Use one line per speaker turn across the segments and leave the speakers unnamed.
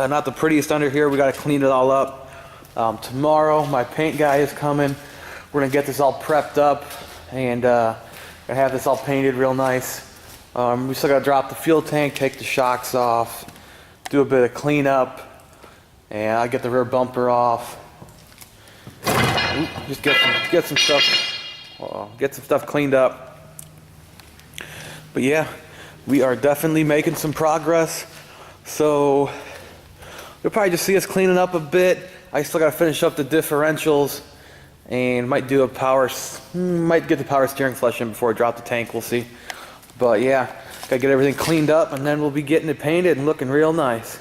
Not the prettiest under here. We got to clean it all up. Tomorrow my paint guy is coming. We're gonna get this all prepped up and gonna have this all painted real nice. We still gotta drop the fuel tank, take the shocks off, do a bit of cleanup, and I'll get the rear bumper off. Just get some stuff cleaned up. But yeah, we are definitely making some progress. So you'll probably just see us cleaning up a bit. I still gotta finish up the differentials and might get the power steering flush in before I drop the tank. We'll see. But yeah, gotta get everything cleaned up and then we'll be getting it painted and looking real nice.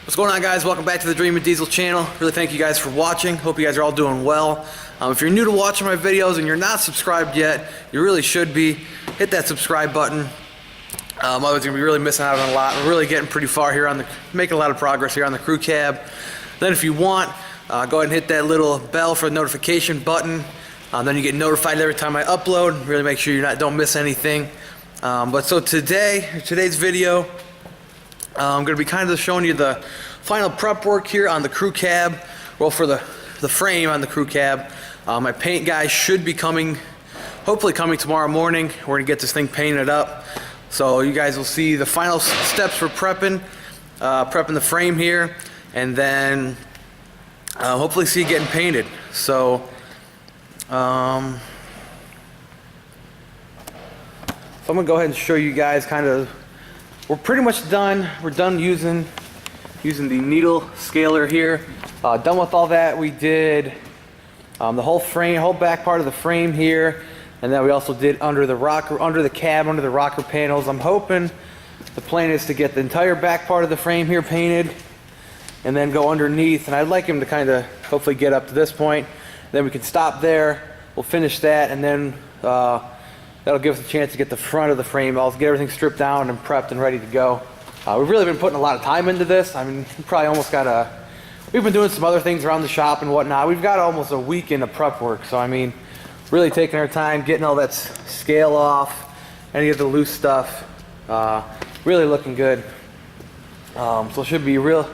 What's going on, guys? Welcome back to the Dreamin Diesel channel. Really thank you guys for watching. Hope you guys are all doing well. If you're new to watching my videos and you're not subscribed yet, you really should be. Hit that subscribe button. Otherwise you're gonna be really missing out on a lot. We're really getting pretty far here making a lot of progress here on the crew cab. Then if you want, go ahead and hit that little bell for the notification button. Then you get notified every time I upload. Really make sure don't miss anything. But so today's video, I'm going to be kind of showing you the final prep work here on the crew cab. Well, for the frame on the crew cab. My paint guy should be hopefully coming tomorrow morning. We're going to get this thing painted up. So you guys will see the final steps for prepping the frame here, and then hopefully see it getting painted. So I'm going to go ahead and show you guys we're pretty much done. We're done using the needle scaler here. Done with all that. We did the whole back part of the frame here, and then we also did under the cab, under the rocker panels. I'm hoping the plan is to get the entire back part of the frame here painted and then go underneath, and I'd like him to hopefully get up to this point. Then we can stop there, we'll finish that, and then that'll give us a chance to get the front of the frame. I'll get everything stripped down and prepped and ready to go. We've really been putting a lot of time into this. I mean, we probably almost got we've been doing some other things around the shop and whatnot. We've got almost a week into prep work. So I mean, really taking our time, getting all that scale off, any of the loose stuff. Really looking good. So it should be real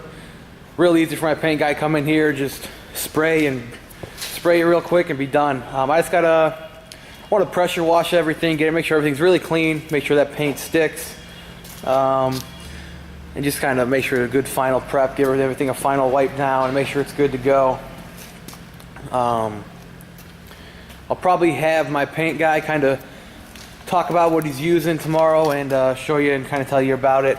easy for my paint guy come in here, just spray it real quick and be done. I just want to pressure wash everything, make sure everything's really clean, make sure that paint sticks, and just kind of make sure a good final prep, give everything a final wipe down, and make sure it's good to go. I'll probably have my paint guy kind of talk about what he's using tomorrow and show you and kind of tell you about it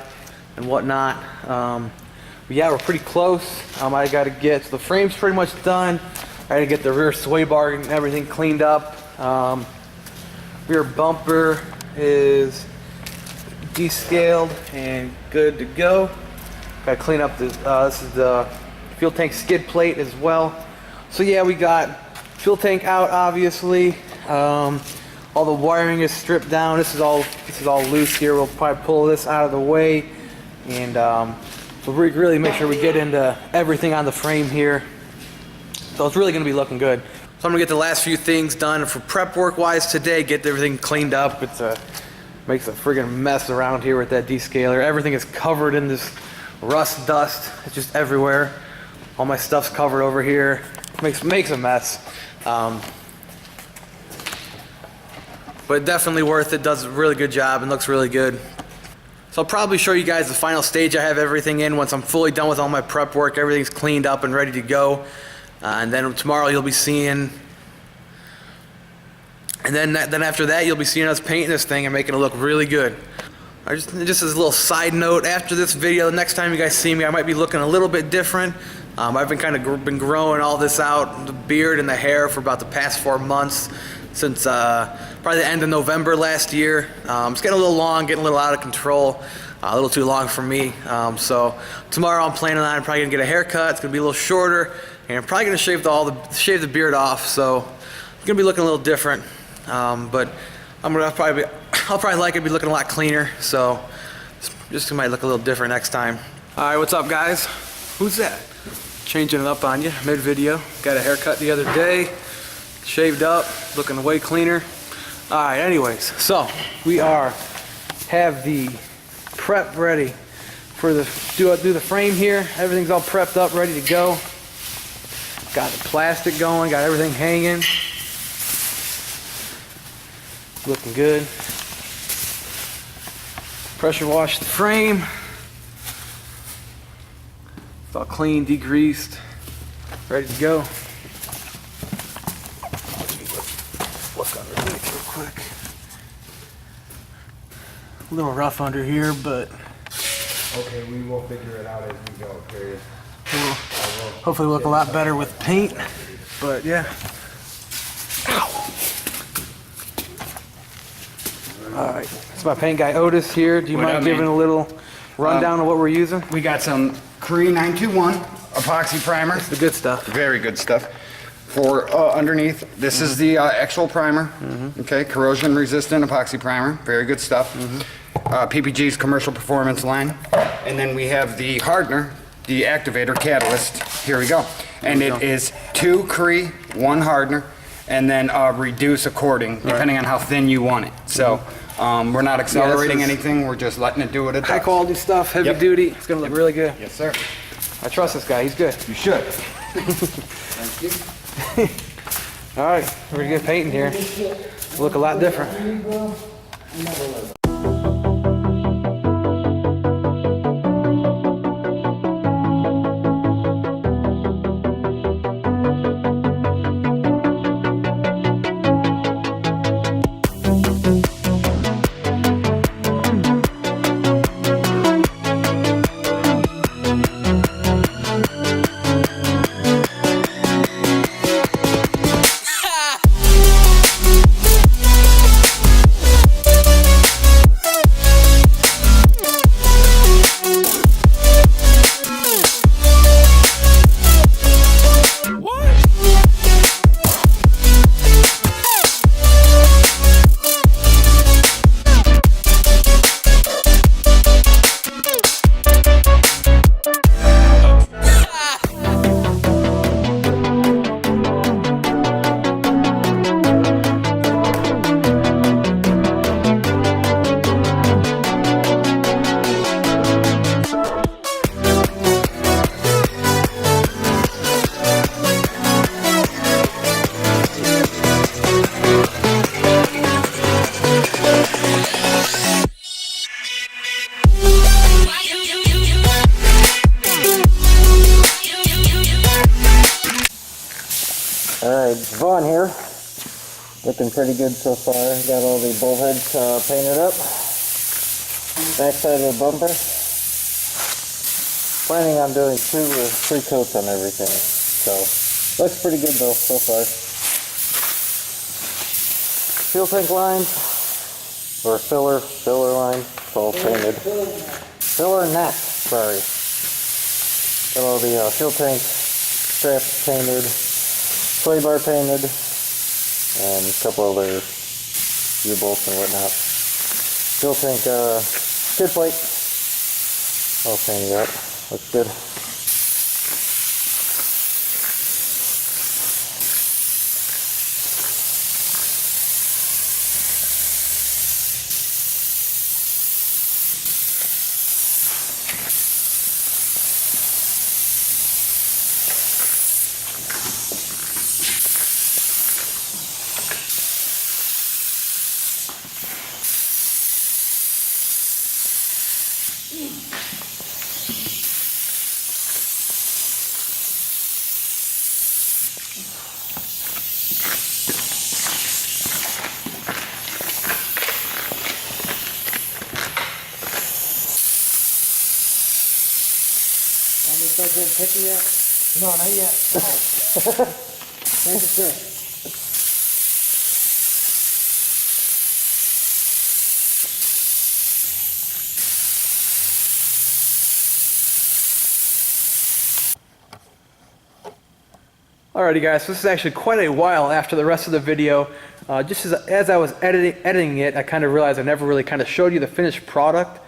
and whatnot. But yeah, we're pretty close. I got to get the frame's pretty much done. I got to get the rear sway bar and everything cleaned up. Rear bumper is descaled and good to go. Got to clean up this is the fuel tank skid plate as well. So yeah, we got fuel tank out, obviously. All the wiring is stripped down. This is all loose here. We'll probably pull this out of the way, and we'll really make sure we get into everything on the frame here. So it's really going to be looking good. So I'm going to get the last few things done for prep work wise today, get everything cleaned up. Makes a friggin' mess around here with that descaler. Everything is covered in this rust dust. It's just everywhere. All my stuff's covered over here. Makes a mess. But definitely worth it. Does a really good job and looks really good. So I'll probably show you guys the final stage I have everything in once I'm fully done with all my prep work. Everything's cleaned up and ready to go. And then tomorrow you'll be seeing, and then after that you'll be seeing us painting this thing and making it look really good. Just as a little side note, after this video, the next time you guys see me, I might be looking a little bit different. I've been growing all this out, the beard and the hair, for about the past 4 months, since probably the end of November last year. It's getting a little long, getting a little out of control, a little too long for me. So tomorrow I'm planning on probably gonna get a haircut. It's gonna be a little shorter, and I'm probably gonna shave the beard off. So it's gonna be looking a little different. But I'll probably like it, be looking a lot cleaner. So just might look a little different next time. All right, what's up, guys? Who's that? Changing it up on you mid-video. Got a haircut the other day, shaved up, looking way cleaner. All right, anyways, so we have the prep ready for do the frame here. Everything's all prepped up, ready to go. Got the plastic going, got everything hanging. Looking good. Pressure wash the frame. It's all clean, degreased, ready to go. Look underneath real quick. A little rough under here, but
okay, we will figure it out as we go, period.
We'll hopefully look a lot better with paint, but yeah. All right, it's my paint guy Otis here. Do you mind giving a little rundown of what we're using?
We got some Cree 921 epoxy primer.
It's the good stuff.
Very good stuff. For underneath, this is the actual primer. Okay, corrosion resistant epoxy primer. Very good stuff. PPG's commercial performance line. And then we have the hardener, the activator catalyst. Here we go. And it is 2 Cree, 1 hardener, and then reduce according, depending on how thin you want it. So we're not accelerating anything, we're just letting it do what it does.
High quality stuff, heavy duty. It's gonna look really good.
Yes, sir.
I trust this guy, he's good.
You should. Thank you.
All right, we're gonna get painting here. Look a lot different.
Looking pretty good so far. Got all the bolt heads painted up. Back side of the bumper. Planning on doing 2 or 3 coats on everything. So, looks pretty good though so far. Fuel tank lines, or filler line, it's all painted. Filler neck, sorry. Got all the fuel tank straps painted, sway bar painted, and a couple other U-bolts and whatnot. Fuel tank skid plate, all painted up, looks good.
Start getting picky yet? No, not yet. Thank you, sir.
Alrighty guys, so this is actually quite a while after the rest of the video. Just as I was editing it, I kind of realized I never really kind of showed you the finished product.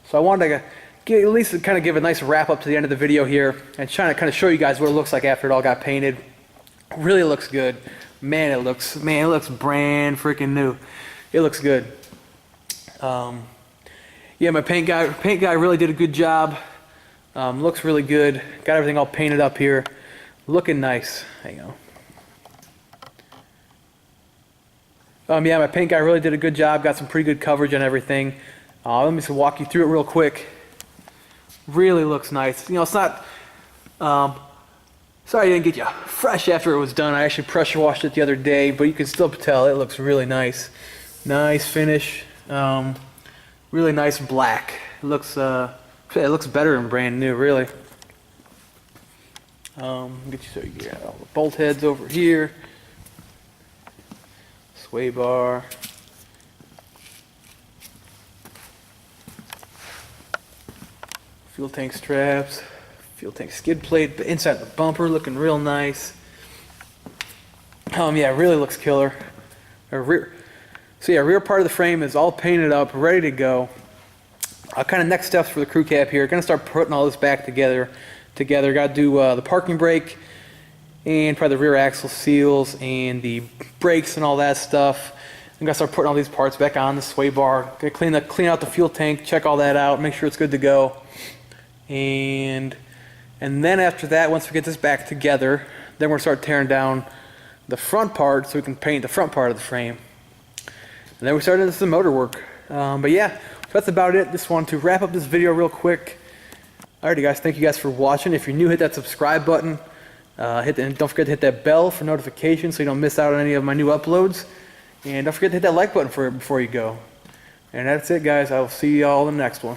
So I wanted to at least kind of give a nice wrap up to the end of the video here and trying to kind of show you guys what it looks like after it all got painted. Really looks good. Man, it looks brand freaking new. It looks good. Yeah, my paint guy really did a good job. Looks really good. Got everything all painted up here. Looking nice. Hang on. Yeah, my paint guy really did a good job. Got some pretty good coverage on everything. Let me just walk you through it real quick. Really looks nice. You know, it's not. Sorry I didn't get you fresh after it was done. I actually pressure washed it the other day, but you can still tell it looks really nice. Nice finish. Really nice black. It looks better than brand new, really. Get you so you get all the bolt heads over here. Sway bar. Fuel tank straps, fuel tank skid plate, the inside of the bumper looking real nice. Yeah, it really looks killer. Rear part of the frame is all painted up, ready to go. Kind of next steps for the crew cab here. Gonna start putting all this back together. Got to do the parking brake and probably the rear axle seals and the brakes and all that stuff. I'm gonna start putting all these parts back on the sway bar. Gonna clean out the fuel tank, check all that out, make sure it's good to go. And then after that, once we get this back together, then we're gonna start tearing down the front part so we can paint the front part of the frame. And then we start into some motor work. But yeah, so that's about it. Just wanted to wrap up this video real quick. Alrighty guys, thank you guys for watching. If you're new, hit that subscribe button. And don't forget to hit that bell for notifications so you don't miss out on any of my new uploads. And don't forget to hit that like button before you go. And that's it guys, I will see you all in the next one.